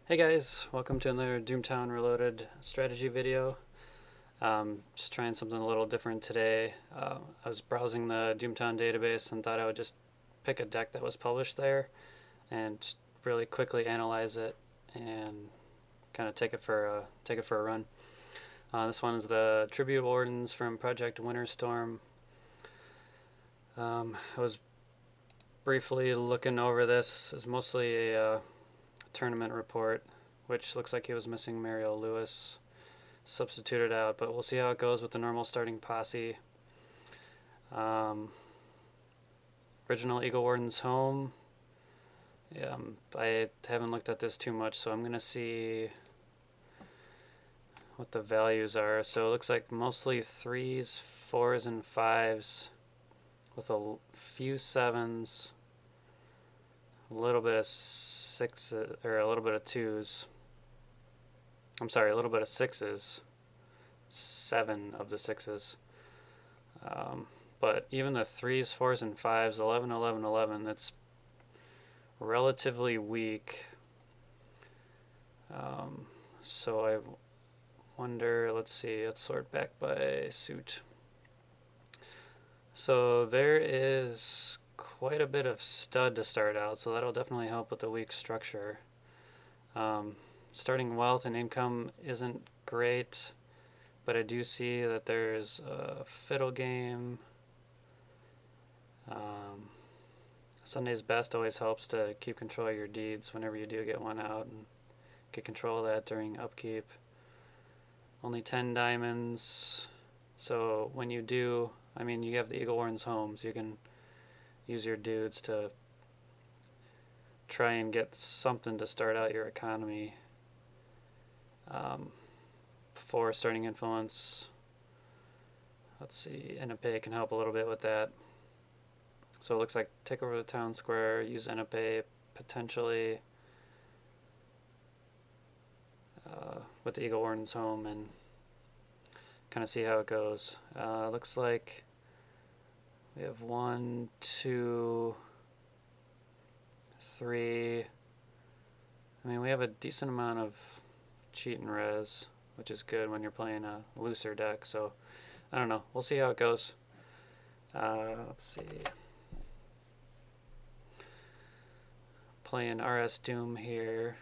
Hey guys, welcome to another Doomtown Reloaded strategy video. Just trying something a little different today. I was browsing the Doomtown database and thought I would just pick a deck that was published there and just really quickly analyze it and kind of take it for a run. This one is the Tribute Wardens from Project Winterstorm. I was briefly looking over this. It's mostly a tournament report, which looks like he was missing Mario Lewis, substituted out, but we'll see how it goes with the normal starting posse. Original Eagle Wardens home. Yeah, I haven't looked at this too much, so I'm gonna see what the values are. So it looks like mostly 3s, 4s, and 5s with a few 7s, a little bit of 6s, or a little bit of 2s. I'm sorry, a little bit of 6s, 7 of the 6s. But even the 3s, 4s, and 5s, 11, 11, 11, that's relatively weak. So I wonder, let's see, let's sort back by suit. So there is quite a bit of stud to start out, so that'll definitely help with the weak structure. Starting wealth and income isn't great, but I do see that there's a fiddle game. Sunday's best always helps to keep control of your deeds whenever you do get one out and get control of that during upkeep. Only 10 diamonds, so when you do, I mean, you have the Eagle Wardens homes, you can use your dudes to try and get something to start out your economy. 4 starting influence. Let's see, Enape can help a little bit with that. So it looks like take over the town square, use Enape potentially with the Eagle Wardens home and kind of see how it goes. Looks like we have 1, 2, 3. I mean, we have a decent amount of cheat and res, which is good when you're playing a looser deck. So I don't know. We'll see how it goes. Let's see. Playing RSDoom here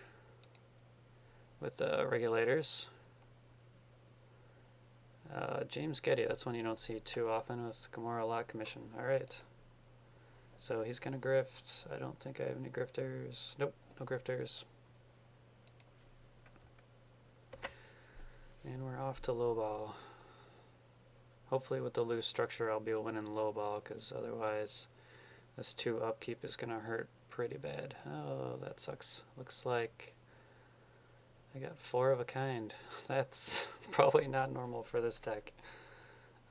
with the Regulators. James Getty, that's one you don't see too often with Gamora Lot Commission. Alright. So he's gonna grift. I don't think I have any grifters. Nope, no grifters. And we're off to lowball. Hopefully with the loose structure I'll be winning lowball, because otherwise this 2 upkeep is gonna hurt pretty bad. Oh, that sucks. Looks like I got 4 of a kind. That's probably not normal for this deck.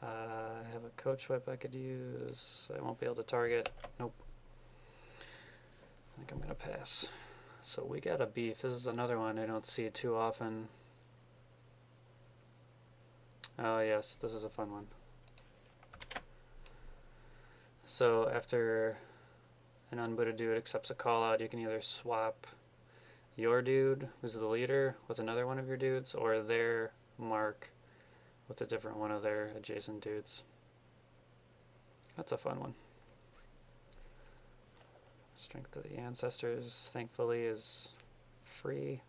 I have a coach whip I could use. I won't be able to target. Nope. I think I'm gonna pass. So we got a beef. This is another one I don't see too often. Oh yes, this is a fun one. So after an unbooted dude accepts a call out, you can either swap your dude, who's the leader, with another one of your dudes, or their mark with a different one of their adjacent dudes. That's a fun one. Strength of the Ancestors, thankfully, is free.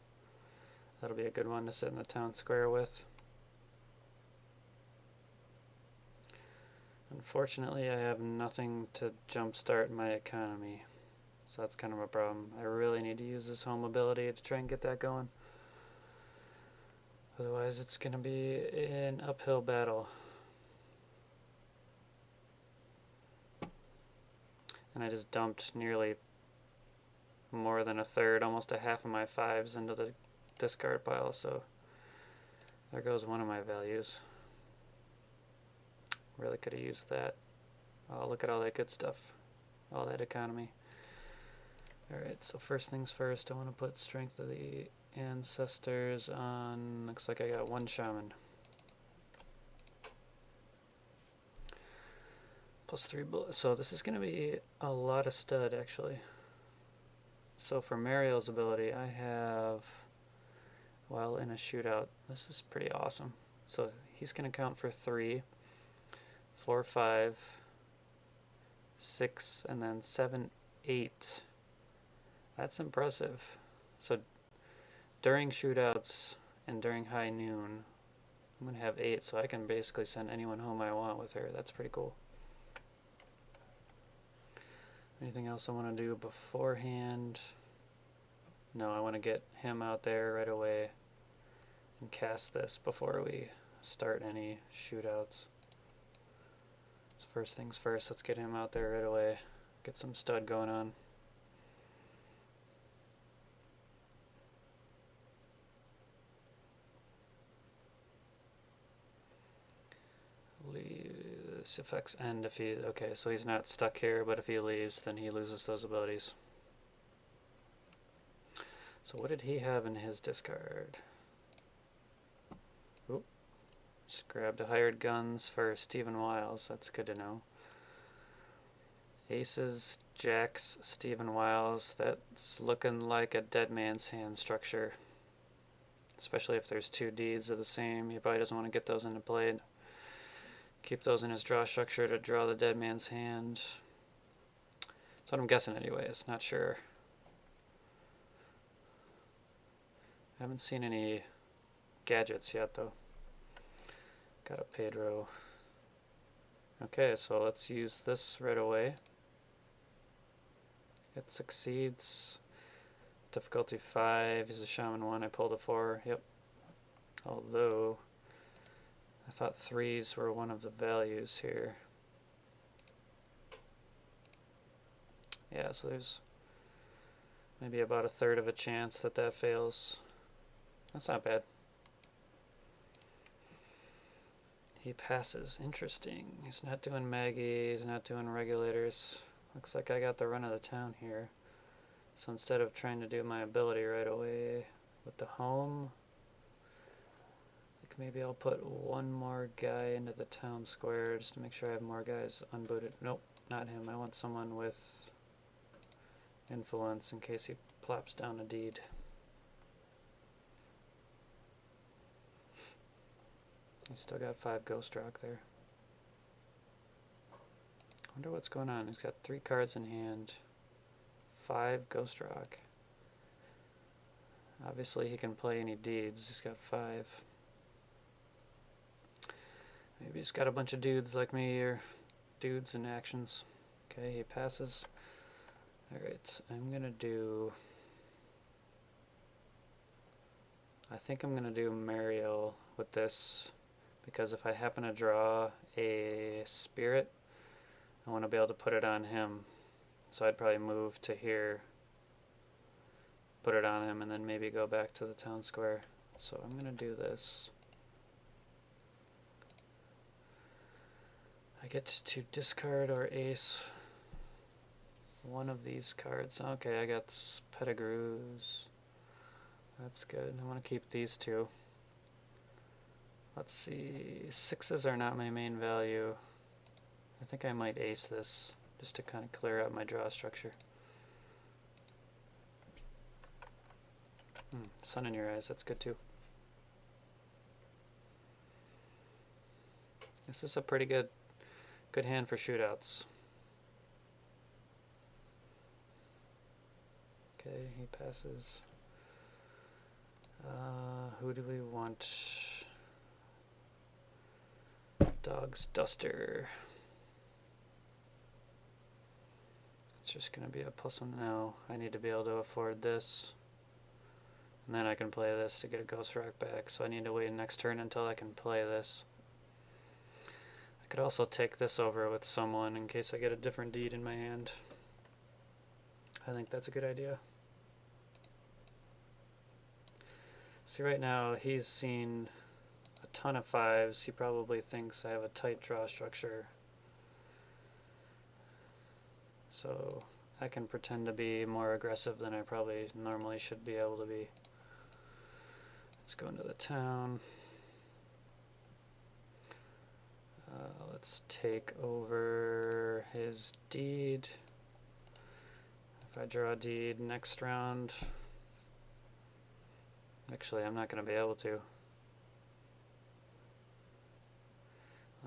That'll be a good one to sit in the town square with. Unfortunately, I have nothing to jumpstart my economy, so that's kind of a problem. I really need to use this home ability to try and get that going. Otherwise, it's going to be an uphill battle. And I just dumped nearly more than a third, almost a half of my 5s into the discard pile, so there goes one of my values. Really could have used that. Oh, look at all that good stuff. All that economy. Alright, so first things first, I want to put Strength of the Ancestors on. Looks like I got 1 shaman. Plus 3 bullets. So this is going to be a lot of stud, actually. So for Mario's ability, I have while in a shootout. This is pretty awesome. So he's going to count for 3, 4, 5, 6, and then 7, 8. That's impressive. So during shootouts and during high noon, I'm going to have 8, so I can basically send anyone home I want with her. That's pretty cool. Anything else I want to do beforehand? No, I want to get him out there right away and cast this before we start any shootouts. So first things first, let's get him out there right away. Get some stud going on. This affects end if he, okay, so he's not stuck here, but if he leaves, then he loses those abilities. So what did he have in his discard? Oop. Just grabbed a hired guns for Stephen Wiles. That's good to know. Aces, jacks, Stephen Wiles. That's looking like a dead man's hand structure. Especially if there's 2 deeds of the same. He probably doesn't want to get those into play. Keep those in his draw structure to draw the dead man's hand. That's what I'm guessing anyways. Not sure. I haven't seen any gadgets yet though. Got a Pedro. Okay, so let's use this right away. It succeeds. Difficulty 5. He's a Shaman 1. I pulled a 4. Yep. Although I thought 3s were one of the values here. Yeah, so there's maybe about 1/3 of a chance that that fails. That's not bad. He passes. Interesting. He's not doing Maggie. He's not doing Regulators. Looks like I got the run of the town here. So instead of trying to do my ability right away with the home, maybe I'll put one more guy into the town square just to make sure I have more guys unbooted. Nope, not him. I want someone with influence in case he plops down a deed. He's still got 5 Ghost Rock there. Wonder what's going on. He's got 3 cards in hand, 5 Ghost Rock. Obviously he can play any deeds. He's got 5. Maybe he's got a bunch of dudes like me, or dudes in actions. Okay, he passes. Alright, I'm gonna do... I think I'm gonna do Mariel with this, because if I happen to draw a spirit, I want to be able to put it on him. So I'd probably move to here, put it on him, and then maybe go back to the town square. So I'm gonna do this. I get to discard or ace one of these cards. Okay, I got Pettigrews. That's good. I want to keep these 2. Let's see. 6s are not my main value. I think I might ace this just to kind of clear out my draw structure. Sun in your eyes. That's good too. This is a pretty good hand for shootouts. Okay, he passes. Who do we want? Dog's Duster. It's just going to be a +1 now. I need to be able to afford this. And then I can play this to get a Ghost Rock back. So I need to wait next turn until I can play this. I could also take this over with someone in case I get a different deed in my hand. I think that's a good idea. See, right now he's seen a ton of 5s. He probably thinks I have a tight draw structure. So I can pretend to be more aggressive than I probably normally should be able to be. Let's go into the town. Let's take over his deed. If I draw a deed next round, I Actually, I'm not going to be able to.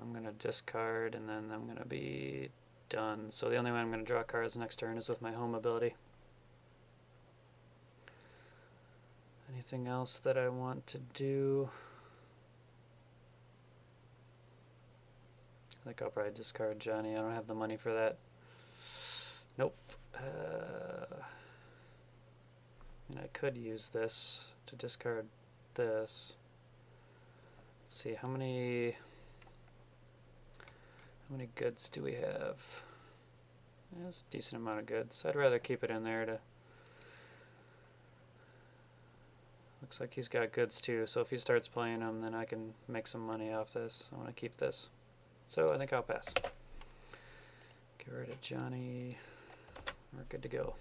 I'm going to discard and then I'm going to be done. So the only way I'm going to draw cards next turn is with my home ability. Anything else that I want to do? I think I'll probably discard Johnny. I don't have the money for that. Nope. I mean, I could use this to discard this. Let's see, how many goods do we have? Yeah, that's a decent amount of goods. I'd rather keep it in there to... Looks like he's got goods too, so if he starts playing them, then I can make some money off this. I want to keep this. So I think I'll pass. Get rid of Johnny. We're good to go.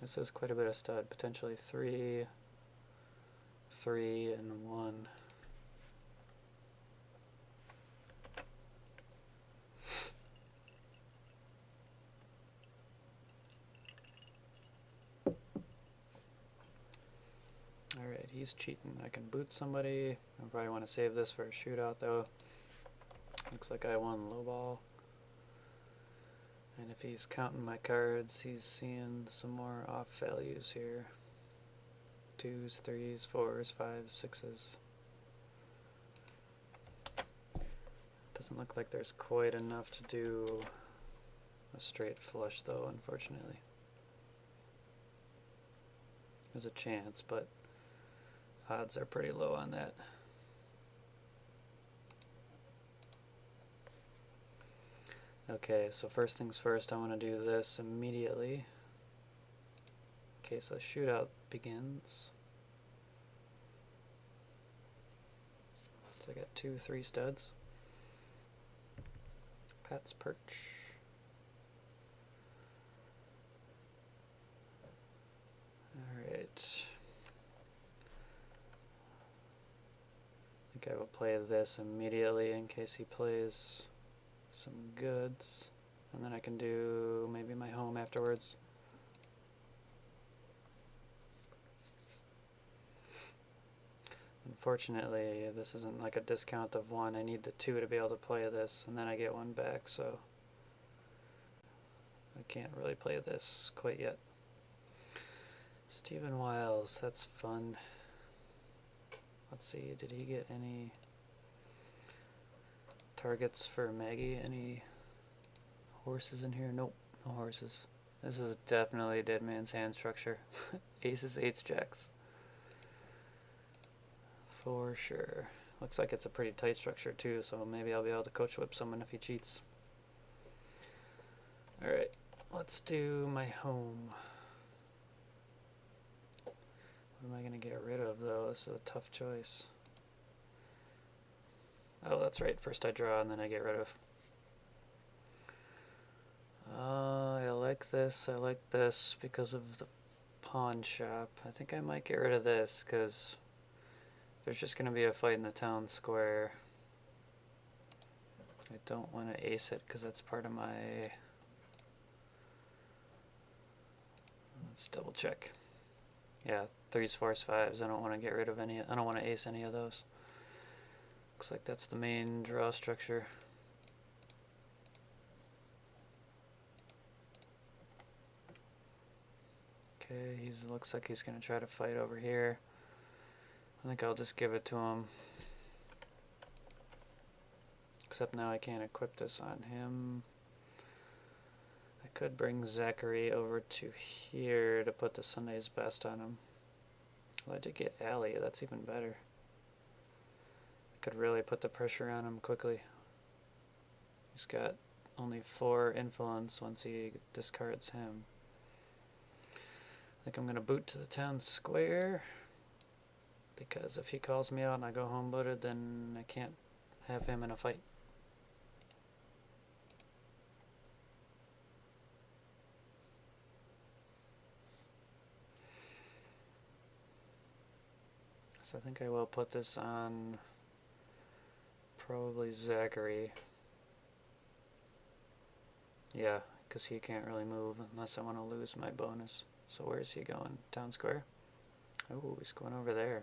This is quite a bit of stud. Potentially 3, 3, and 1. Alright, he's cheating. I can boot somebody. I probably want to save this for a shootout though. Looks like I won low ball. And if he's counting my cards, he's seeing some more off values here. 2s, 3s, 4s, 5s, 6s. Doesn't look like there's quite enough to do a straight flush though, unfortunately. There's a chance, but odds are pretty low on that. Okay, so first things first, I want to do this immediately in case a shootout begins. So I got 2, 3 studs. Pat's perch. Alright. I think I will play this immediately in case he plays some goods, and then I can do maybe my home afterwards. Unfortunately, this isn't like a discount of 1. I need the 2 to be able to play this, and then I get 1 back, so I can't really play this quite yet. Stephen Wiles, that's fun. Let's see, did he get any targets for Maggie? Any horses in here? Nope, no horses. This is definitely a dead man's hand structure. Aces, 8s, jacks. For sure. Looks like it's a pretty tight structure too, so maybe I'll be able to coach whip someone if he cheats. Alright, let's do my home. What am I going to get rid of though? This is a tough choice. Oh, that's right. First I draw and then I get rid of. I like this. I like this because of the pawn shop. I think I might get rid of this because there's just going to be a fight in the town square. I don't want to ace it because that's part of my... Let's double check. Yeah, 3s, 4s, 5s. I don't want to get rid of any. I don't want to ace any of those. Looks like that's the main draw structure. Okay, looks like he's going to try to fight over here. I think I'll just give it to him. Except now I can't equip this on him. I could bring Zachary over to here to put the Sunday's Best on him. Well, I did get Allie. That's even better. I could really put the pressure on him quickly. He's got only 4 influence once he discards him. I think I'm going to boot to the town square. Because if he calls me out and I go home booted, then I can't have him in a fight. So I think I will put this on probably Zachary. Yeah, because he can't really move unless I want to lose my bonus. So where's he going? Town square? Oh, he's going over there.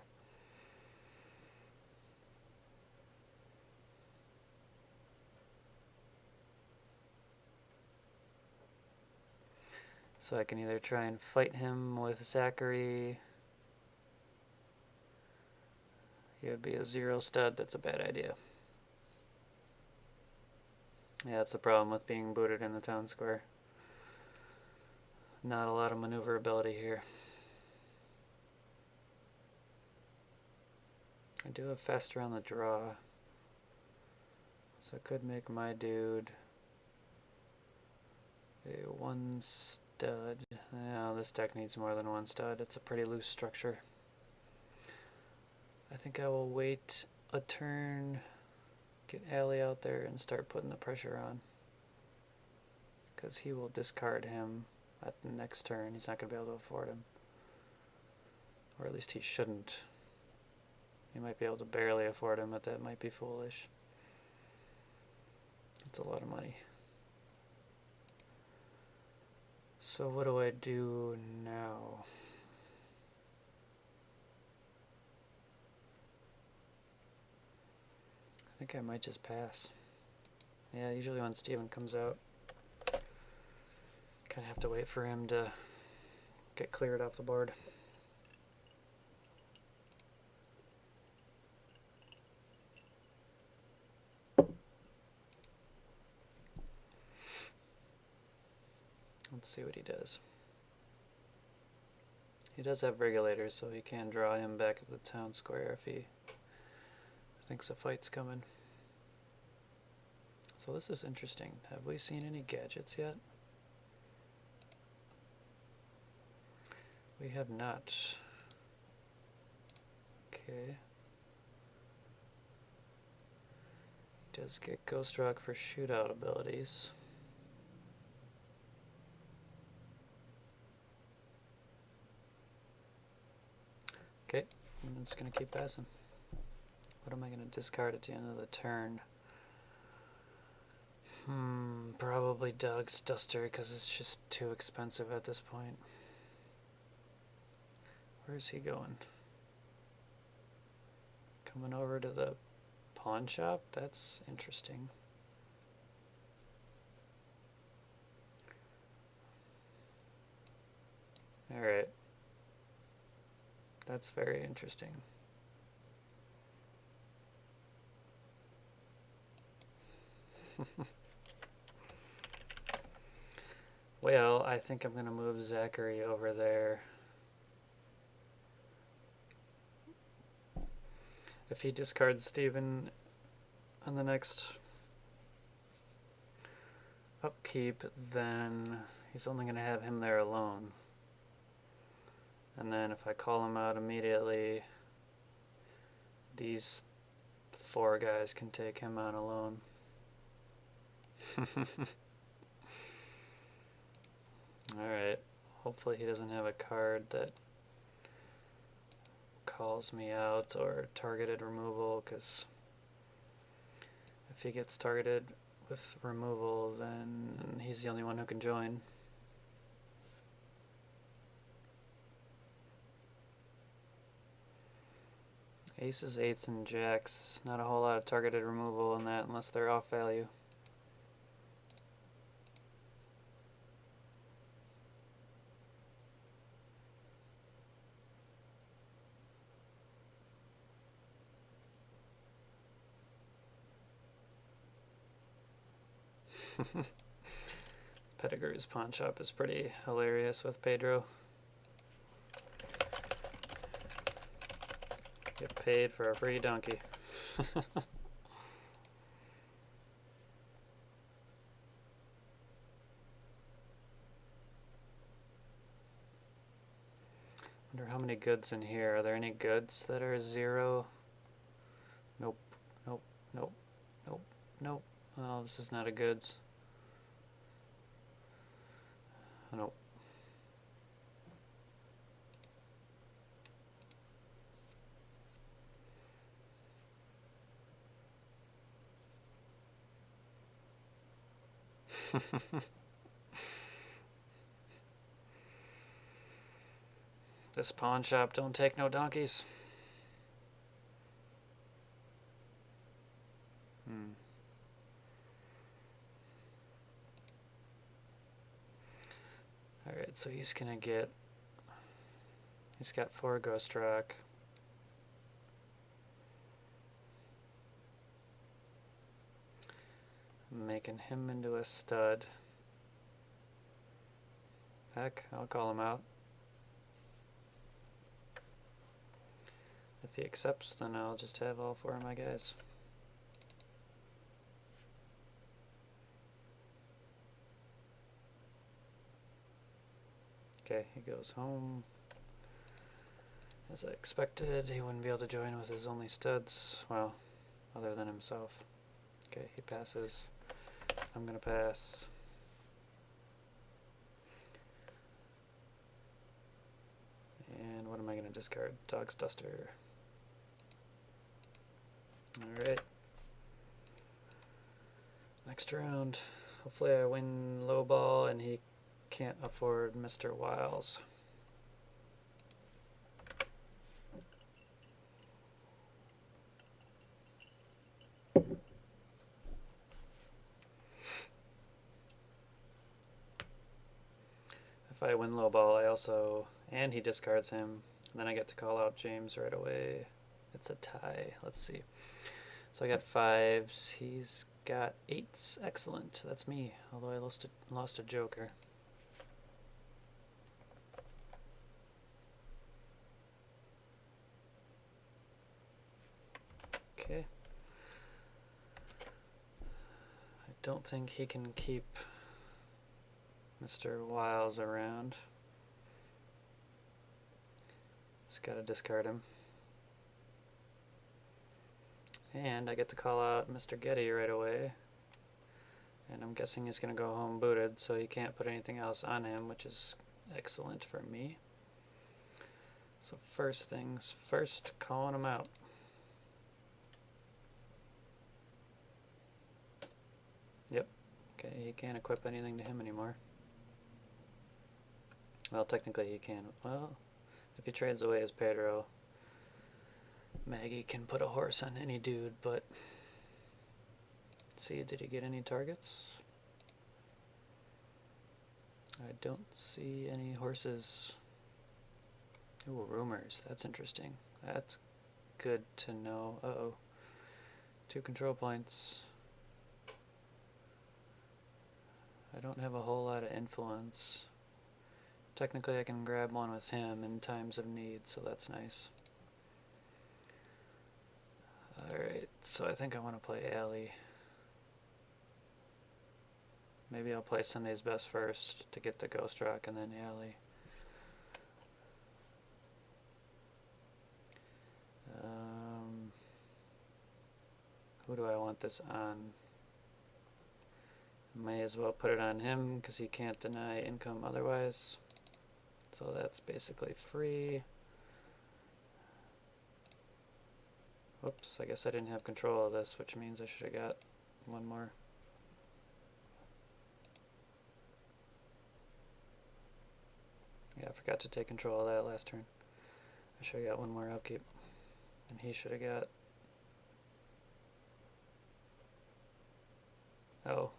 So I can either try and fight him with Zachary. He would be a 0 stud. That's a bad idea. Yeah, that's the problem with being booted in the town square. Not a lot of maneuverability here. I do have faster on the draw. So I could make my dude a 1 stud. Yeah, this deck needs more than 1 stud. It's a pretty loose structure. I think I will wait a turn, get Allie out there, and start putting the pressure on. Because he will discard him at the next turn. He's not going to be able to afford him. Or at least he shouldn't. He might be able to barely afford him, but that might be foolish. It's a lot of money. So what do I do now? I think I might just pass. Yeah, usually when Steven comes out, kind of have to wait for him to get cleared off the board. Let's see what he does. He does have Regulators, so he can draw him back at the town square if he thinks a fight's coming. So this is interesting. Have we seen any gadgets yet? We have not. Okay. He does get Ghost Rock for shootout abilities. Okay, I'm just going to keep passing. What am I going to discard at the end of the turn? Probably Doug's Duster because it's just too expensive at this point. Where's he going? Coming over to the pawn shop? That's interesting. Alright. That's very interesting. Well, I think I'm going to move Zachary over there. If he discards Steven on the next upkeep, then he's only going to have him there alone. And then if I call him out immediately, these 4 guys can take him out alone. Alright, hopefully he doesn't have a card that calls me out or targeted removal, because if he gets targeted with removal, then he's the only one who can join. Aces, 8s, and jacks. Not a whole lot of targeted removal in that unless they're off value. Pettigrew's pawn shop is pretty hilarious with Pedro. Get paid for a free donkey. Wonder how many goods in here. Are there any goods that are 0? Nope. Nope. Nope. Nope. Nope. Oh, this is not a goods. Nope. This pawn shop don't take no donkeys. Alright, so he's gonna get... He's got 4 Ghost Rock. Making him into a stud. Heck, I'll call him out. If he accepts, then I'll just have all 4 of my guys. Okay, he goes home. As I expected, he wouldn't be able to join with his only studs. Well, other than himself. Okay, he passes. I'm gonna pass. And what am I gonna discard? Dog's Duster. Alright. Next round. Hopefully I win low ball and he can't afford Mr. Wiles. If I win low ball, I also, and he discards him, and then I get to call out James right away. It's a tie. Let's see. So I got 5s. He's got 8s. Excellent. That's me. Although I lost a joker. Okay. I don't think he can keep Mr. Wiles around. Just gotta discard him. And I get to call out Mr. Getty right away. And I'm guessing he's gonna go home booted, so he can't put anything else on him, which is excellent for me. So first things first, calling him out. Yep. Okay, he can't equip anything to him anymore. Well, technically he can. Well, if he trades away his Pedro, Maggie can put a horse on any dude, but... Let's see, did he get any targets? I don't see any horses. Ooh, rumors. That's interesting. That's good to know. Uh-oh. 2 control points. I don't have a whole lot of influence. Technically I can grab one with him in times of need, so that's nice. Alright, so I think I want to play Alley. Maybe I'll play Sunday's Best first to get the Ghost Rock and then Alley. Who do I want this on? May as well put it on him because he can't deny income otherwise. So that's basically free. Whoops, I guess I didn't have control of this, which means I should have got one more. Yeah, I forgot to take control of that last turn. I should have got one more upkeep. And he should have got... Oh,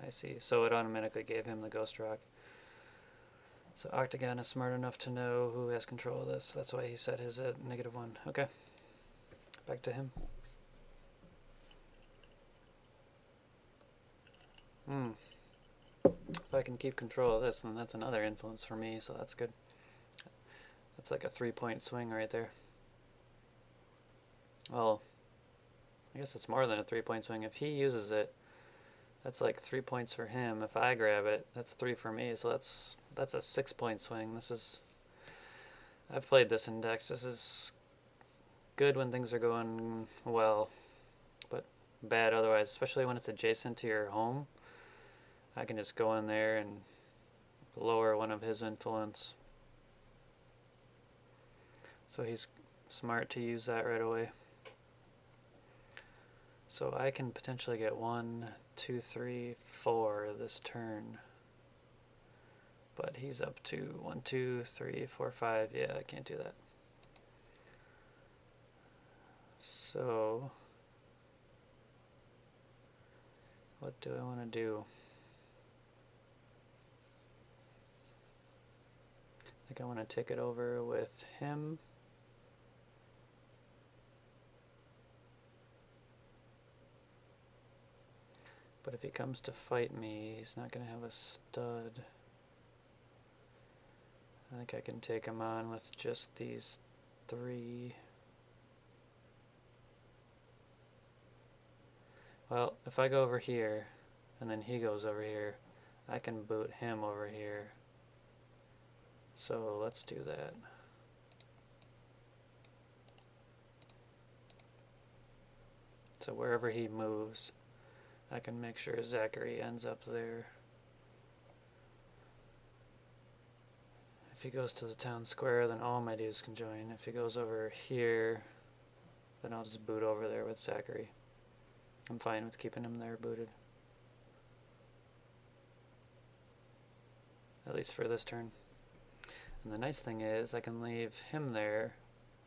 I see. So it automatically gave him the Ghost Rock. So OCTGN is smart enough to know who has control of this. That's why he set his at -1. Okay. Back to him. If I can keep control of this, then that's another influence for me, so that's good. That's like a 3-point swing right there. Well, I guess it's more than a 3-point swing. If he uses it, that's like 3 points for him. If I grab it, that's 3 for me, so that's a 6-point swing. This is... I've played this index. This is good when things are going well, but bad otherwise, especially when it's adjacent to your home. I can just go in there and lower one of his influence. So he's smart to use that right away. So I can potentially get 1, 2, 3, 4 this turn. But he's up to 1, 2, 3, 4, 5. Yeah, I can't do that. So, what do I want to do? I think I want to take it over with him. But if he comes to fight me, he's not going to have a stud. I think I can take him on with just these 3. Well, if I go over here, and then he goes over here, I can boot him over here. So let's do that. So wherever he moves, I can make sure Zachary ends up there. If he goes to the town square, then all my dudes can join. If he goes over here, then I'll just boot over there with Zachary. I'm fine with keeping him there booted. At least for this turn. And the nice thing is I can leave him there,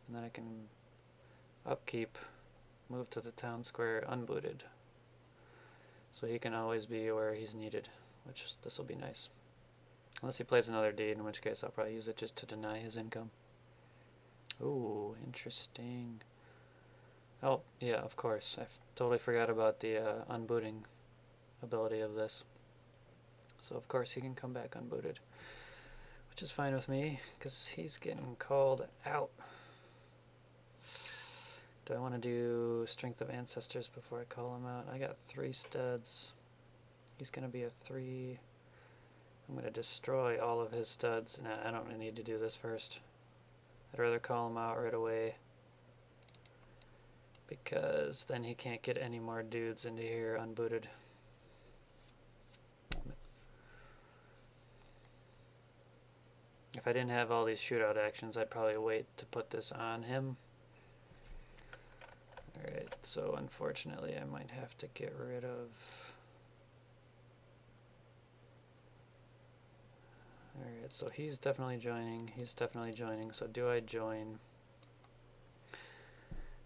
and then I can upkeep, move to the town square unbooted. So he can always be where he's needed, which this will be nice. Unless he plays another deed, in which case I'll probably use it just to deny his income. Ooh, interesting. Oh, yeah, of course. I totally forgot about the unbooting ability of this. So of course he can come back unbooted, which is fine with me, because he's getting called out. Do I want to do Strength of Ancestors before I call him out? I got 3 studs. He's going to be a 3. I'm going to destroy all of his studs. Nah, I don't really need to do this first. I'd rather call him out right away, because then he can't get any more dudes into here unbooted. If I didn't have all these shootout actions, I'd probably wait to put this on him. Alright, so unfortunately I might have to get rid of... Alright, so he's definitely joining, so do I join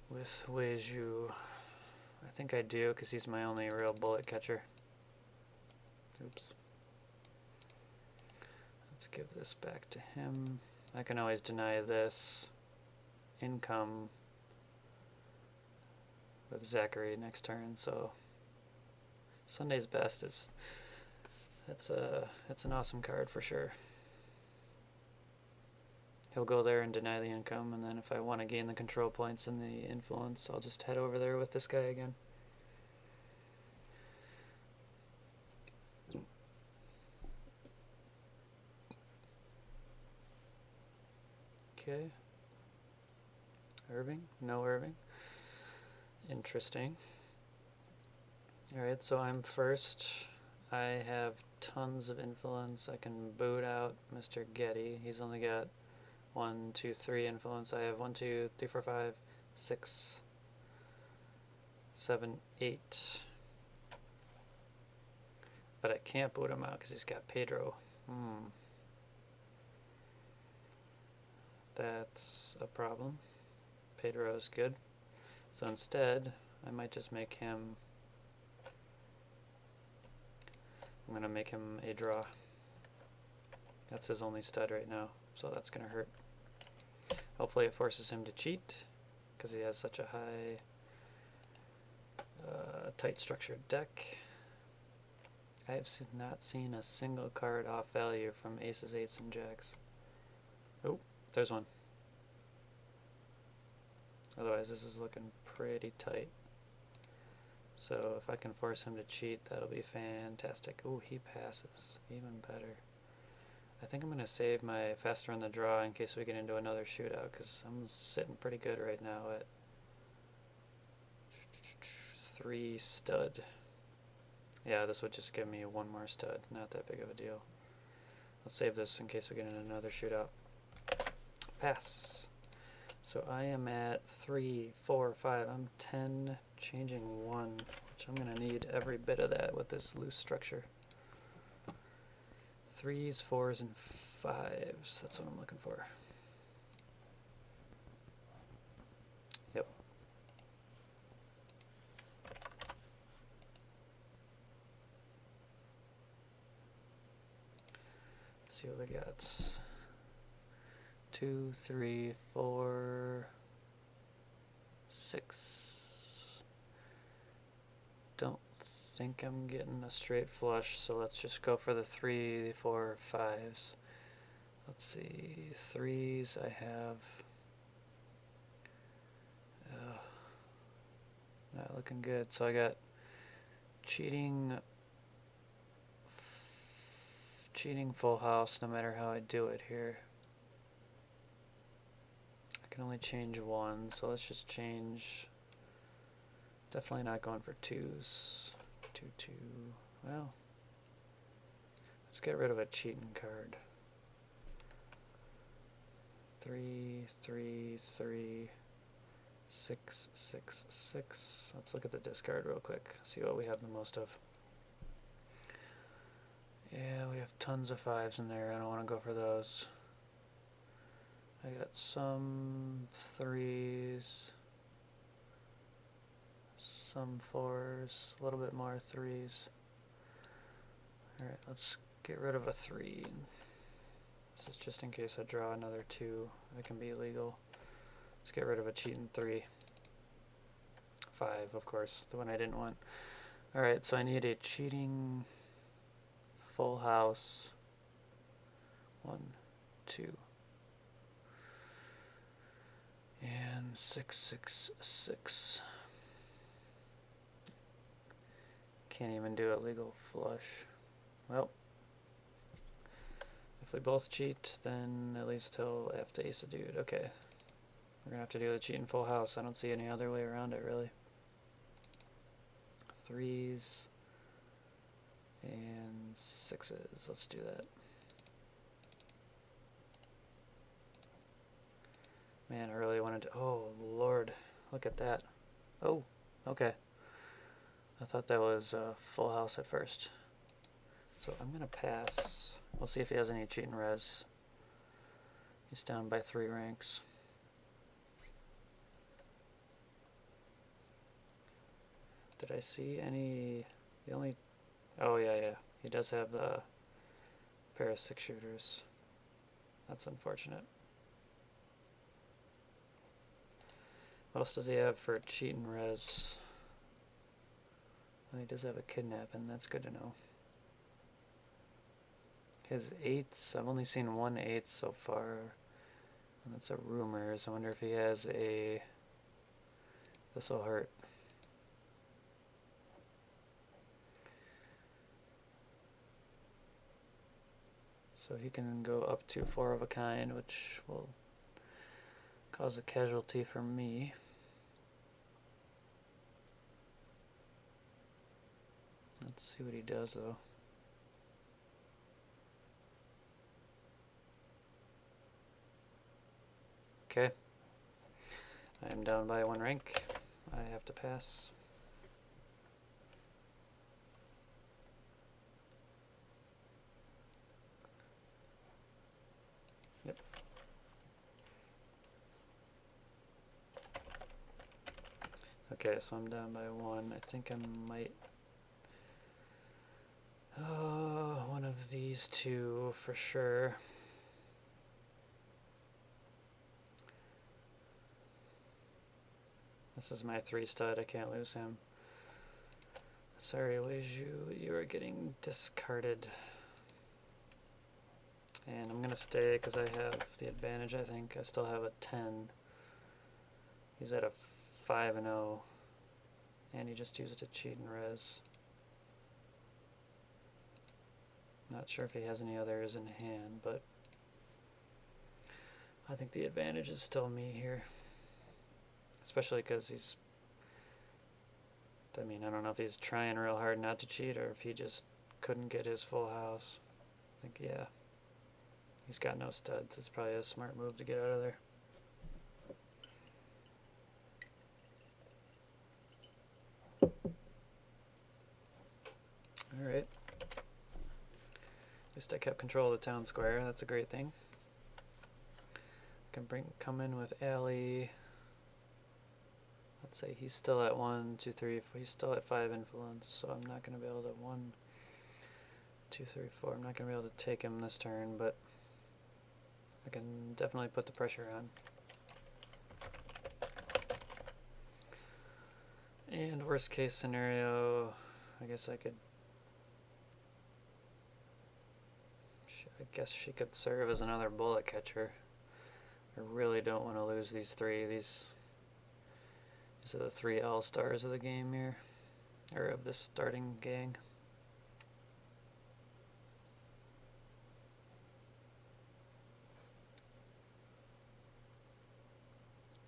with Weiju? I think I do, because he's my only real bullet catcher. Oops. Let's give this back to him. I can always deny this income with Zachary next turn, so Sunday's Best is it's an awesome card for sure. He'll go there and deny the income, and then if I want to gain the control points and the influence, I'll just head over there with this guy again. Okay. Irving? No Irving. Interesting. Alright, so I'm first. I have tons of influence. I can boot out Mr. Getty. He's only got 1, 2, 3 influence. I have 1, 2, 3, 4, 5, 6, 7, 8. But I can't boot him out because he's got Pedro. That's a problem. Pedro is good. So instead, I might just make him... I'm going to make him a draw. That's his only stud right now, so that's going to hurt. Hopefully it forces him to cheat, because he has such a high, tight structured deck. I have not seen a single card off value from aces, eights, and jacks. Oh, there's one. Otherwise this is looking pretty tight. So if I can force him to cheat, that'll be fantastic. Ooh, he passes. Even better. I think I'm going to save my faster on the draw in case we get into another shootout, because I'm sitting pretty good right now at 3 stud. Yeah, this would just give me 1 more stud. Not that big of a deal. Let's save this in case we get into another shootout. Pass. So I am at 3, 4, 5. I'm 10, changing 1, which I'm going to need every bit of that with this loose structure. 3s, 4s, and 5s. That's what I'm looking for. Yep. Let's see what we got. 2, 3, 4, 6. Don't think I'm getting a straight flush, so let's just go for the 3, 4, 5s. Let's see, 3s I have. Not looking good. So I got cheating full house no matter how I do it here. I can only change one, so let's just change. Definitely not going for 2s. 2, 2. Well, let's get rid of a cheating card. 3, 3, 3, 6, 6, 6. Let's look at the discard real quick, see what we have the most of. Yeah, we have tons of 5s in there. I don't want to go for those. I got some 3s, some 4s, a little bit more 3s. Alright, let's get rid of a 3. This is just in case I draw another 2. It can be illegal. Let's get rid of a cheating 3. 5, of course, the one I didn't want. Alright, so I need a cheating full house. 1, 2. And 6, 6, 6. Can't even do a legal flush. Well, if we both cheat, then at least he'll have to ace a dude. Okay. We're gonna have to do the cheating full house. I don't see any other way around it, really. 3s and 6s. Let's do that. Man, I really wanted to. Oh, Lord. Look at that. Oh, okay. I thought that was a full house at first. So I'm going to pass. We'll see if he has any cheating res. He's down by 3 ranks. Did I see any? The only. Oh, yeah. He does have the pair of 6 shooters. That's unfortunate. What else does he have for cheating res? Well, he does have a kidnapping. That's good to know. His 8s, I've only seen 1 8 so far. And that's a rumors. I wonder if he has a. This will hurt. So he can go up to 4 of a kind, which will cause a casualty for me. Let's see what he does, though. Okay. I am down by 1 rank. I have to pass. Yep. Okay, so I'm down by 1. I think I might... one of these 2 for sure. This is my 3 stud. I can't lose him. Sorry, Weiju, you are getting discarded. And I'm gonna stay because I have the advantage, I think. I still have a 10. He's at a 5-0. And he just used a cheat and res. Not sure if he has any others in hand, but I think the advantage is still me here. Especially because he's... I mean, I don't know if he's trying real hard not to cheat or if he just couldn't get his full house. I think, yeah. He's got no studs. It's probably a smart move to get out of there. Alright. At least I kept control of the town square. That's a great thing. Can come in with Allie. Let's say he's still at 1, 2, 3, 4. He's still at 5 influence, so I'm not going to be able to 1, 2, 3, 4. I'm not going to be able to take him this turn, but I can definitely put the pressure on. And worst case scenario, I guess I could. I guess she could serve as another bullet catcher. I really don't want to lose these three. These are the 3 all-stars of the game here, or of this starting gang.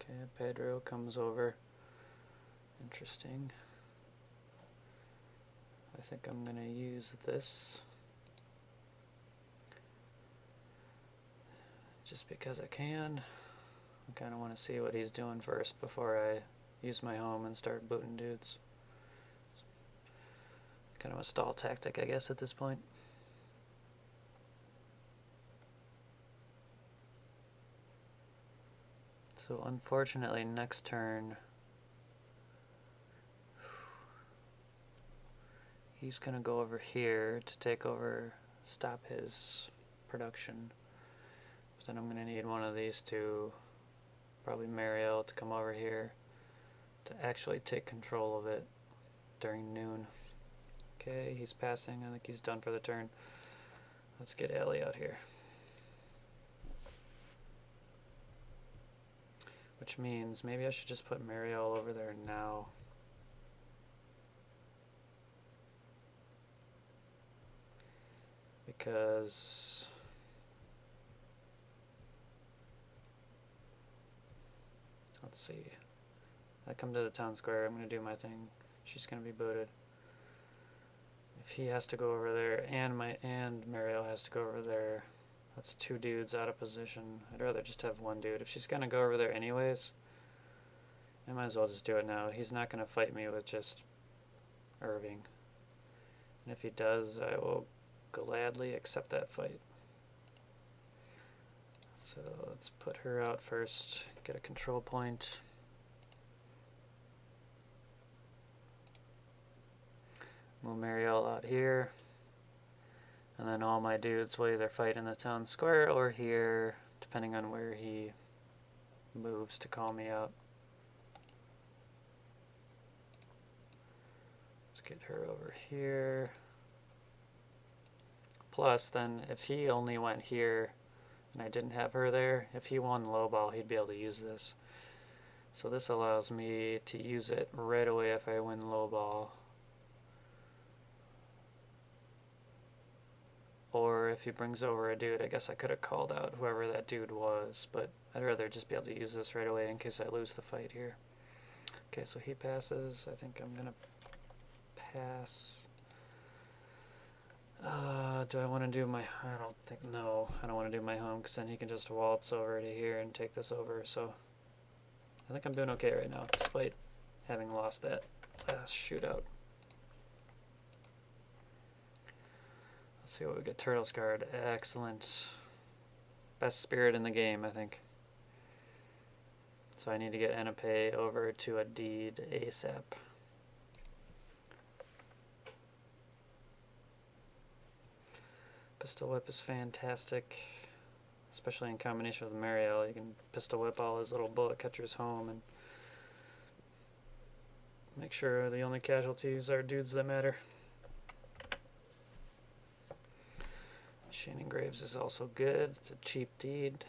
Okay, Pedro comes over. Interesting. I think I'm going to use this just because I can. I kind of want to see what he's doing first before I use my home and start booting dudes. Kind of a stall tactic, I guess, at this point. So unfortunately, next turn, he's going to go over here to take over, stop his production. But then I'm going to need one of these two, probably Mariel, to come over here to actually take control of it during noon. Okay, he's passing. I think he's done for the turn. Let's get Ellie out here. Which means maybe I should just put Mariel over there now. Because let's see. I come to the town square, I'm going to do my thing. She's going to be booted. If he has to go over there and Mariel has to go over there, that's 2 dudes out of position. I'd rather just have 1 dude. If she's going to go over there anyways, I might as well just do it now. He's not going to fight me with just Irving. And if he does, I will gladly accept that fight. So let's put her out first, get a control point. Move Mariel out here. And then all my dudes will either fight in the town square or here, depending on where he moves to call me out. Let's get her over here. Plus, then, if he only went here and I didn't have her there, if he won low ball, he'd be able to use this. So this allows me to use it right away if I win low ball. Or if he brings over a dude, I guess I could have called out whoever that dude was, but I'd rather just be able to use this right away in case I lose the fight here. Okay, so he passes. I think I'm going to pass. Do I want to do my... I don't think... No, I don't want to do my home because then he can just waltz over to here and take this over. So I think I'm doing okay right now despite having lost that last shootout. Let's see what we get. Turtle Scarred. Excellent. Best spirit in the game, I think. So I need to get Enape over to a deed ASAP. Pistol Whip is fantastic, especially in combination with Mariel. You can Pistol Whip all his little bullet catchers home and make sure the only casualties are dudes that matter. Shannon Graves is also good. It's a cheap deed.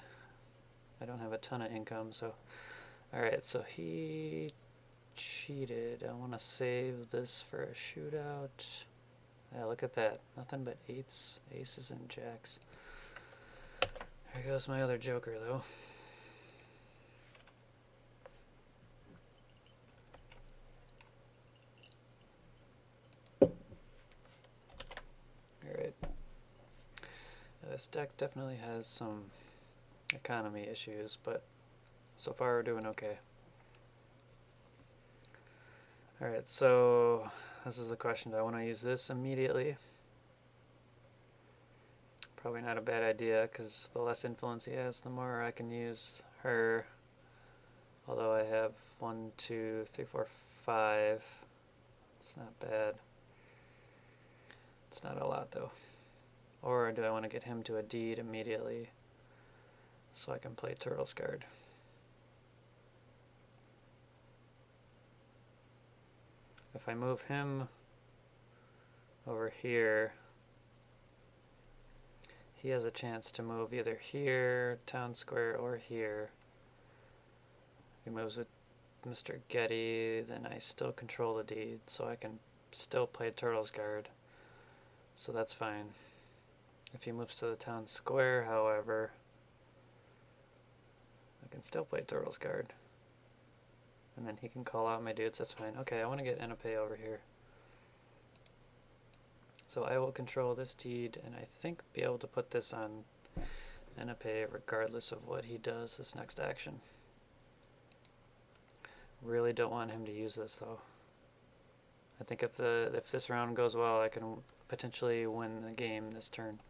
I don't have a ton of income, so... Alright, so he cheated. I want to save this for a shootout. Yeah, look at that. Nothing but 8s, aces, and jacks. There goes my other joker, though. Alright. This deck definitely has some economy issues, but so far we're doing okay. Alright, so this is the question. Do I want to use this immediately? Probably not a bad idea, because the less influence he has, the more I can use her. Although I have 1, 2, 3, 4, 5. It's not bad. It's not a lot though. Or do I want to get him to a deed immediately so I can play Turtle Scarred? If I move him over here, he has a chance to move either here, town square, or here. He moves with Mr. Getty, then I still control the deed, so I can still play Turtle's Guard. So that's fine. If he moves to the town square, however, I can still play Turtle's Guard. And then he can call out my dudes, that's fine. Okay, I want to get Enepe over here. So I will control this deed, and I think be able to put this on Enepe regardless of what he does this next action. Really don't want him to use this though. I think if this round goes well, I can potentially win the game this turn.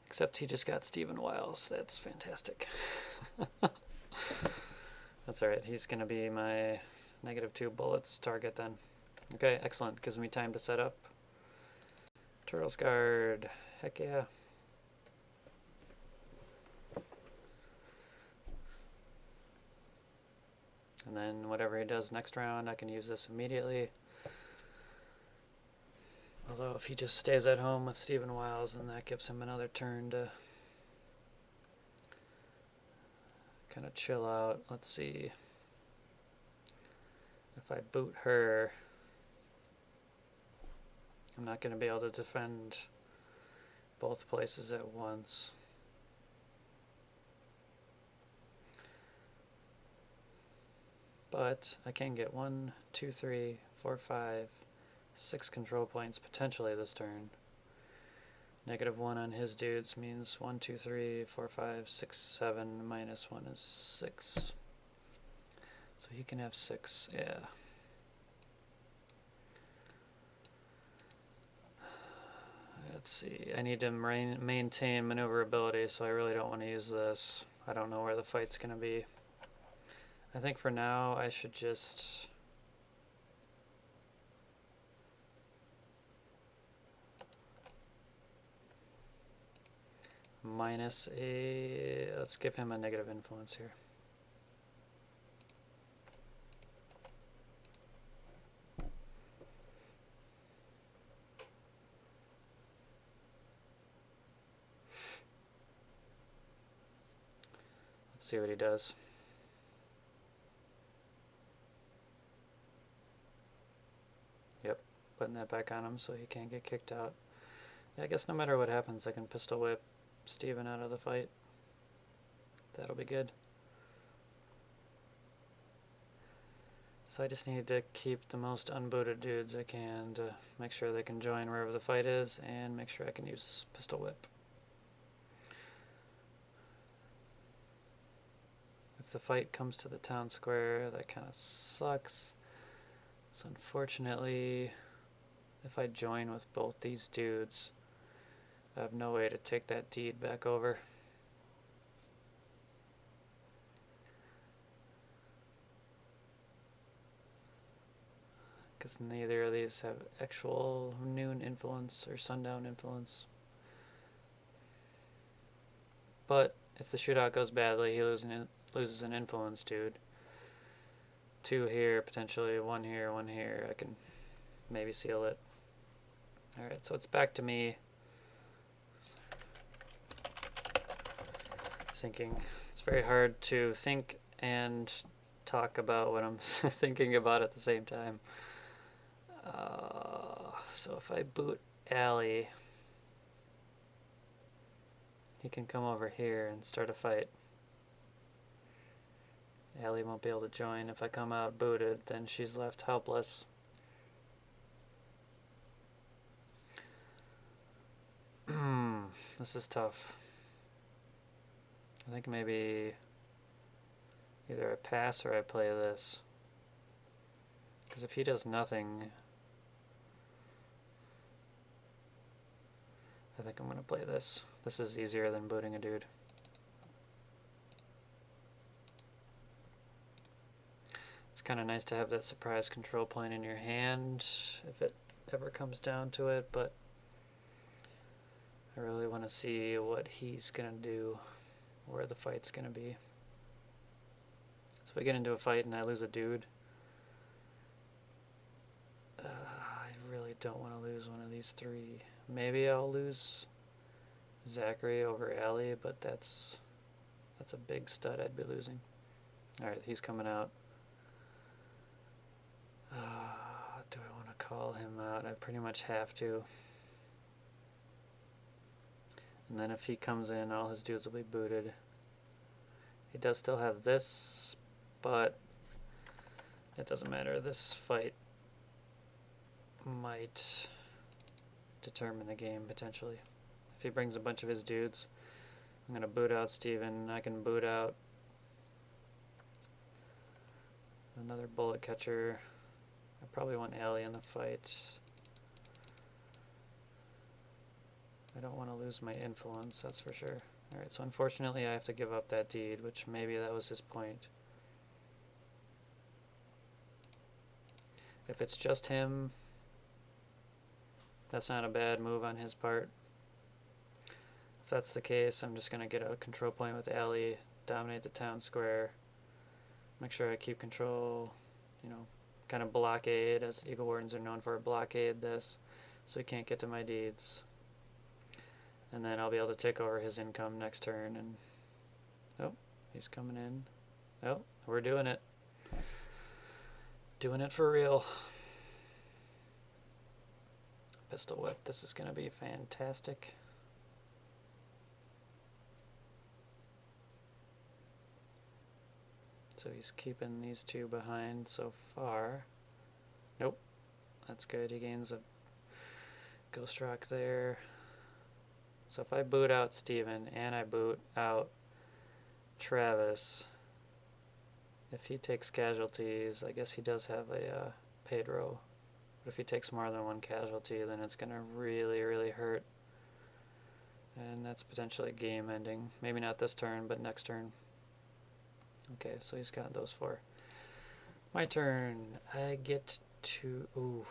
Except he just got Stephen Wiles. That's fantastic. That's alright. He's going to be my -2 bullets target then. Okay, excellent. Gives me time to set up. Turtle's Guard. Heck yeah. And then whatever he does next round, I can use this immediately. Although if he just stays at home with Stephen Wiles, then that gives him another turn to kind of chill out. Let's see. If I boot her, I'm not going to be able to defend both places at once. But I can get 1, 2, 3, 4, 5, 6 control points potentially this turn. -1 on his dudes means 1, 2, 3, 4, 5, 6, 7, -1 is 6. So he can have 6, yeah. Let's see, I need to maintain maneuverability, so I really don't want to use this. I don't know where the fight's going to be. I think for now I should just minus a, let's give him a negative influence here. Let's see what he does. Yep, putting that back on him so he can't get kicked out. Yeah, I guess no matter what happens, I can pistol whip Steven out of the fight. That'll be good. So I just need to keep the most unbooted dudes I can to make sure they can join wherever the fight is, and make sure I can use pistol whip. If the fight comes to the town square, that kind of sucks. So unfortunately, if I join with both these dudes, I have no way to take that deed back over. Because neither of these have actual noon influence or sundown influence. But if the shootout goes badly, he loses an influence dude. 2 here, potentially 1 here, 1 here. I can maybe seal it. Alright, so it's back to me thinking. It's very hard to think and talk about what I'm thinking about at the same time. So if I boot Allie, he can come over here and start a fight. Allie won't be able to join. If I come out booted, then she's left helpless. This is tough. I think maybe either I pass or I play this. Because if he does nothing, I think I'm going to play this. This is easier than booting a dude. It's kind of nice to have that surprise control point in your hand if it ever comes down to it, but I really want to see what he's going to do, where the fight's going to be. So if I get into a fight and I lose a dude, I really don't want to lose one of these three. Maybe I'll lose Zachary over Ali, but that's a big stud I'd be losing. Alright, he's coming out. Do I want to call him out? I pretty much have to. And then if he comes in, all his dudes will be booted. He does still have this, but it doesn't matter. This fight might determine the game, potentially. If he brings a bunch of his dudes, I'm going to boot out Steven. I can boot out another bullet catcher. I probably want Ali in the fight. I don't want to lose my influence, that's for sure. Alright, so unfortunately I have to give up that deed, which maybe that was his point. If it's just him, that's not a bad move on his part. If that's the case, I'm just going to get a control point with Ali, dominate the town square, make sure I keep control, you know, kind of blockade, as Eagle Wardens are known for, blockade this, so he can't get to my deeds. And then I'll be able to take over his income next turn, and oh, he's coming in. Oh, we're doing it. Doing it for real. Pistol whip, this is going to be fantastic. So he's keeping these two behind so far. Nope, that's good. He gains a Ghost Rock there. So if I boot out Steven and I boot out Travis, if he takes casualties, I guess he does have a Pedro. But if he takes more than one casualty, then it's going to really, really hurt. And that's potentially game ending. Maybe not this turn, but next turn. Okay, so he's got those four. My turn. I get to... Ooh.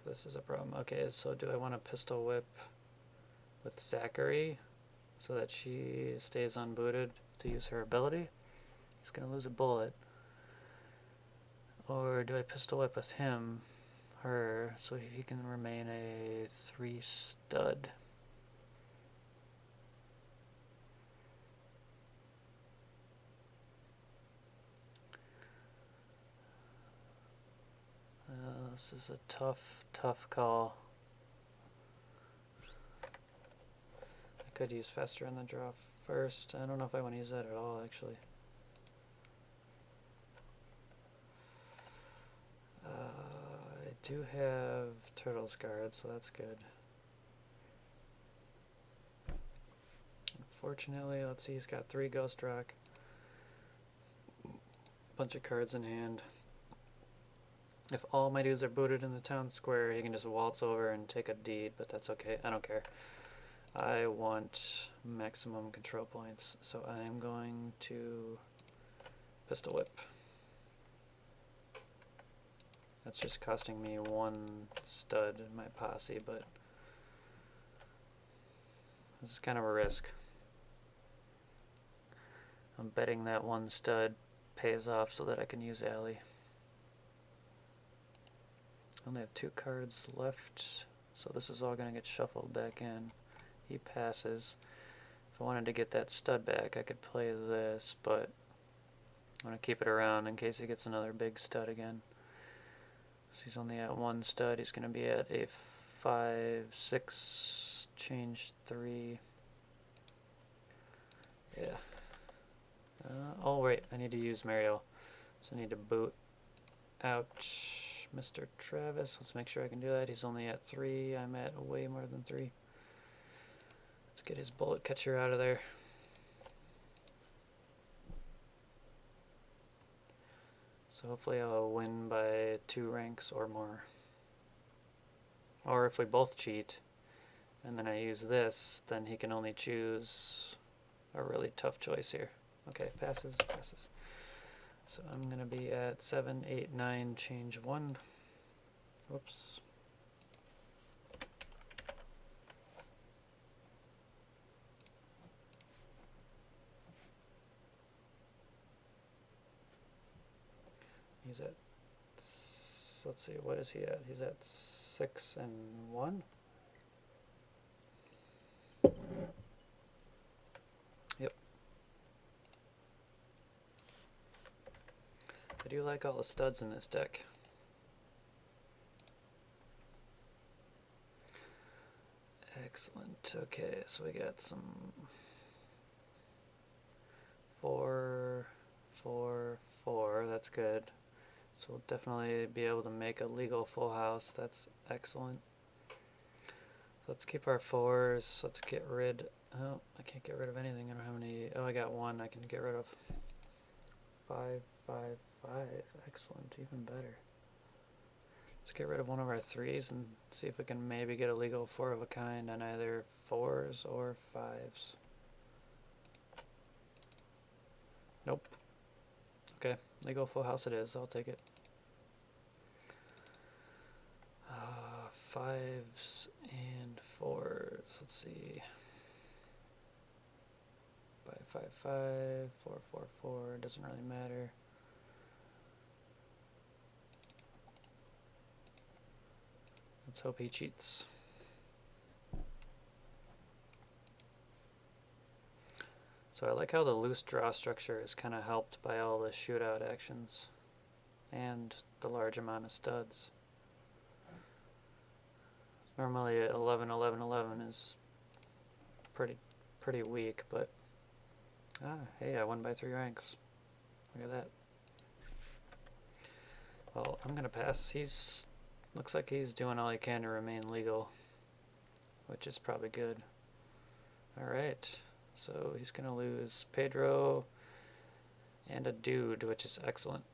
This is a problem. Okay, so do I want to pistol whip with Zachary so that she stays unbooted to use her ability? He's going to lose a bullet. Or do I pistol whip with him, her, so he can remain a 3 stud? This is a tough call. I could use faster on the draw first. I don't know if I want to use that at all, actually. I do have Turtle's Guard, so that's good. Unfortunately, let's see, he's got 3 Ghost Rock. Bunch of cards in hand. If all my dudes are booted in the town square, he can just waltz over and take a deed, but that's okay. I don't care. I want maximum control points, so I am going to pistol whip. That's just costing me 1 stud in my posse, but this is kind of a risk. I'm betting that 1 stud pays off so that I can use Ali. I only have 2 cards left, so this is all going to get shuffled back in. He passes. If I wanted to get that stud back, I could play this, but I'm going to keep it around in case he gets another big stud again. So he's only at 1 stud. He's going to be at a 5, 6, change 3. Yeah. Oh wait, I need to use Mario. So I need to boot out Mr. Travis. Let's make sure I can do that. He's only at 3. I'm at way more than 3. Let's get his bullet catcher out of there. So hopefully I'll win by 2 ranks or more. Or if we both cheat and then I use this, then he can only choose a really tough choice here. Okay, passes, passes. So I'm going to be at 7, 8, 9, change 1. Whoops. He's at, let's see, what is he at? He's at 6 and 1. Yep. I do like all the studs in this deck. Excellent. Okay, so we got some 4, 4, 4. That's good. So we'll definitely be able to make a legal full house. That's excellent. Let's keep our 4s. Let's get rid. Oh, I can't get rid of anything. I don't have any. Oh, I got 1 I can get rid of. 5, 5, 5. Excellent. Even better. Let's get rid of one of our 3s and see if we can maybe get a legal 4 of a kind on either 4s or 5s. Nope. Okay, legal full house it is. I'll take it. 5s and 4s. Let's see. 5, 5, 5, 4, 4, 4. Doesn't really matter. Let's hope he cheats. So I like how the loose draw structure is kind of helped by all the shootout actions and the large amount of studs. Normally 11, 11, 11 is pretty weak, but hey, I won by 3 ranks. Look at that. Well, I'm gonna pass. Looks like he's doing all he can to remain legal, which is probably good. All right, so he's gonna lose Pedro and a dude, which is excellent.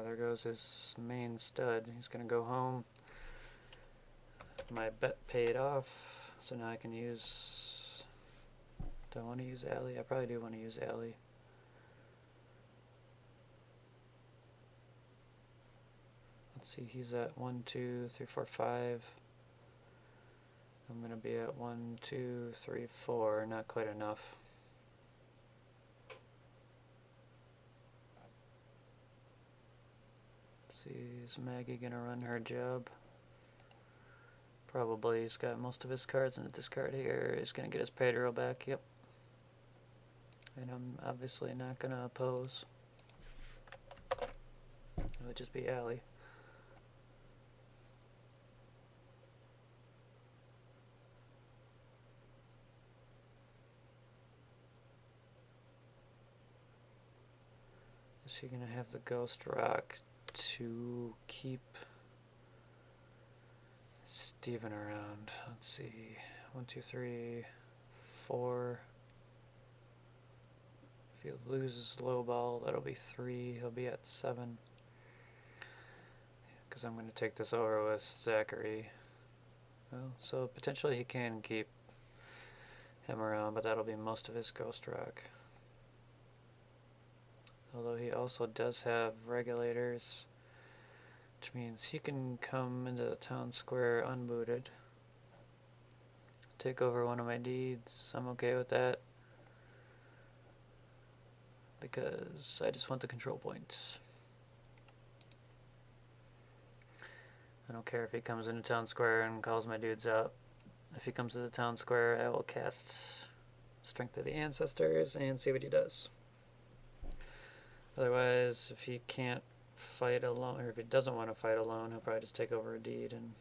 There goes his main stud. He's gonna go home. My bet paid off, so now I can use. Do I want to use alley? I probably do want to use alley. Let's see, he's at 1, 2, 3, 4, 5. I'm gonna be at 1, 2, 3, 4. Not quite enough. Let's see, is Maggie gonna run her job? Probably. He's got most of his cards in the discard here. He's gonna get his Pedro back. Yep. And I'm obviously not gonna oppose. It would just be alley. Is he gonna have the Ghost Rock to keep Steven around? Let's see. 1, 2, 3, 4. If he loses low ball, that'll be 3. He'll be at 7. Because I'm going to take this over with Zachary. Well, so potentially he can keep him around, but that'll be most of his Ghost Rock. Although he also does have Regulators, which means he can come into the town square unbooted. Take over one of my deeds. I'm okay with that, because I just want the control points. I don't care if he comes into town square and calls my dudes out. If he comes to the town square, I will cast Strength of the Ancestors and see what he does. Otherwise, if he can't fight alone, or if he doesn't want to fight alone, he'll probably just take over a deed and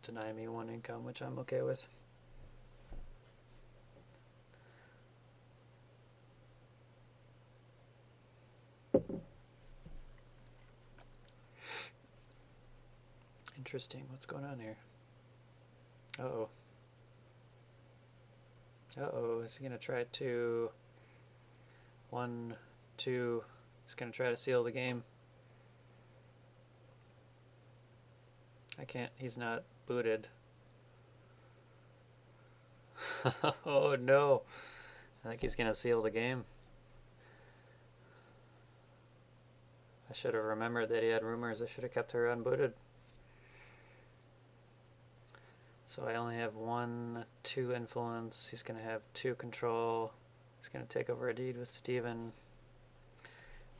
deny me 1 income, which I'm okay with. Interesting. What's going on here? Uh-oh. Uh-oh. Is he going to try to... 1, 2... He's going to try to seal the game. I can't, he's not booted. Oh no. I think he's gonna seal the game. I should have remembered that he had rumors. I should have kept her unbooted. So I only have 2 influence. He's going to have 2 control. He's going to take over a deed with Steven.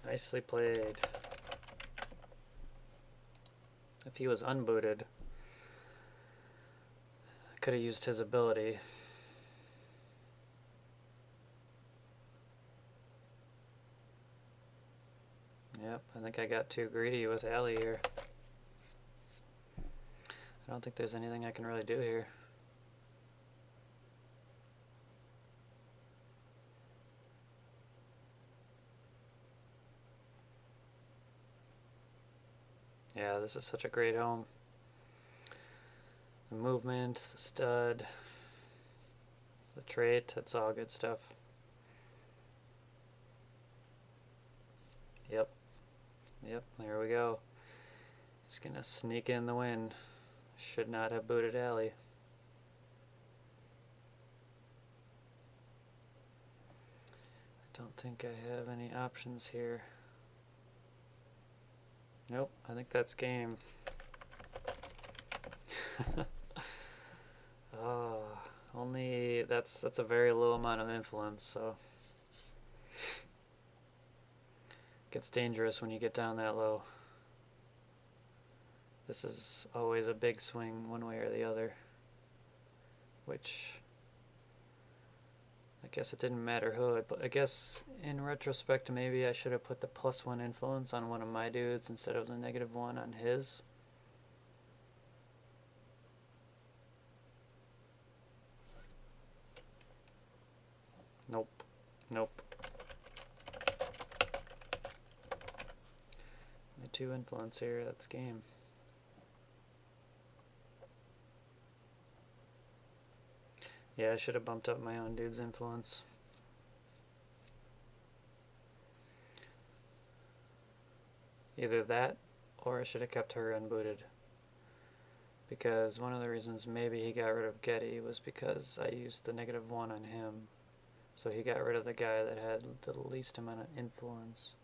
Nicely played. If he was unbooted, I could have used his ability. Yep, I think I got too greedy with Allie here. I don't think there's anything I can really do here. Yeah, this is such a great home. The movement, the stud, the trait, that's all good stuff. Yep. Yep, there we go. He's gonna sneak in the win. Should not have booted Allie. I don't think I have any options here. Nope, I think that's game. Oh, only that's a very low amount of influence, so it gets dangerous when you get down that low. This is always a big swing one way or the other, which I guess it didn't matter who it, but I guess in retrospect maybe I should have put the +1 influence on one of my dudes instead of the -1 on his. Nope. Nope. My 2 influence here, that's game. Yeah, I should have bumped up my own dude's influence. Either that, or I should have kept her unbooted. Because one of the reasons maybe he got rid of Getty was because I used the -1 on him. So he got rid of the guy that had the least amount of influence.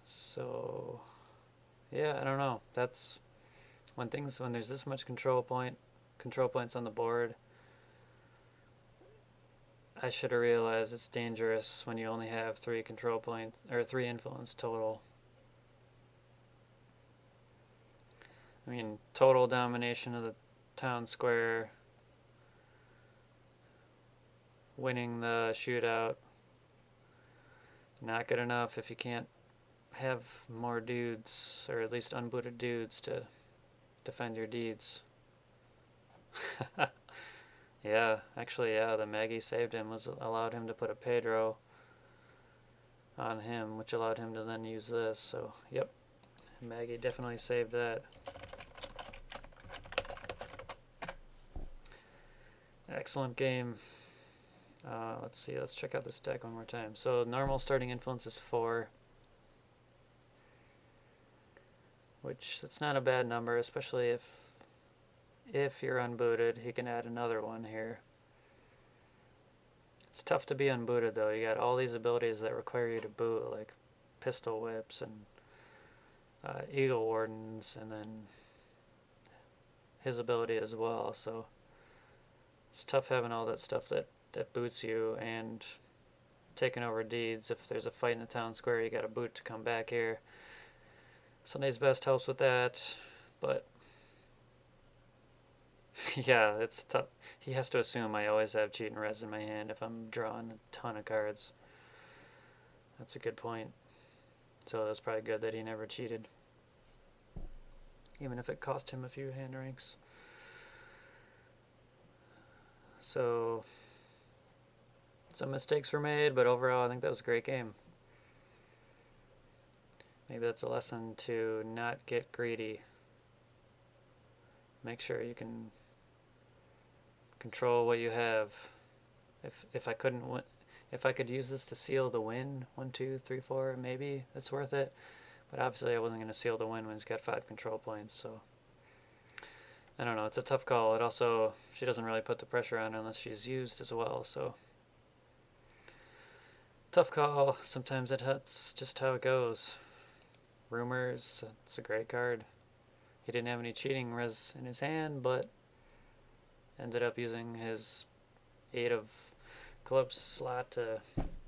So, yeah, I don't know. That's when there's this much control points on the board, I should have realized it's dangerous when you only have 3 control points, or 3 influence total. I mean, total domination of the town square, winning the shootout, not good enough if you can't have more dudes, or at least unbooted dudes, to defend your deeds. Yeah, actually, yeah, the Maggie saved him, allowed him to put a Pedro on him, which allowed him to then use this. So, yep, Maggie definitely saved that. Excellent game. Let's see, let's check out this deck one more time. So, normal starting influence is 4, which that's not a bad number, especially if you're unbooted. He can add another one here. It's tough to be unbooted though. You got all these abilities that require you to boot, like pistol whips and Eagle Wardens, and then his ability as well. So it's tough having all that stuff that boots you and taking over deeds. If there's a fight in the town square, you got a boot to come back here. Sunday's Best helps with that, but yeah, it's tough. He has to assume I always have cheat and res in my hand if I'm drawing a ton of cards. That's a good point. So that's probably good that he never cheated, even if it cost him a few hand ranks. So some mistakes were made, but overall I think that was a great game. Maybe that's a lesson to not get greedy. Make sure you can control what you have. If I couldn't win, if I could use this to seal the win, 1, 2, 3, 4, maybe it's worth it. But obviously I wasn't going to seal the win when he's got 5 control points, so I don't know, it's a tough call. It also, she doesn't really put the pressure on unless she's used as well, so tough call. Sometimes that's just how it goes. Rumors, it's a great card. He didn't have any cheating res in his hand, but ended up using his 8 of clubs slot to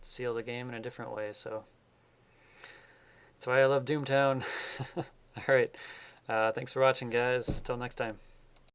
seal the game in a different way, so that's why I love Doomtown. Alright, thanks for watching, guys. Till next time.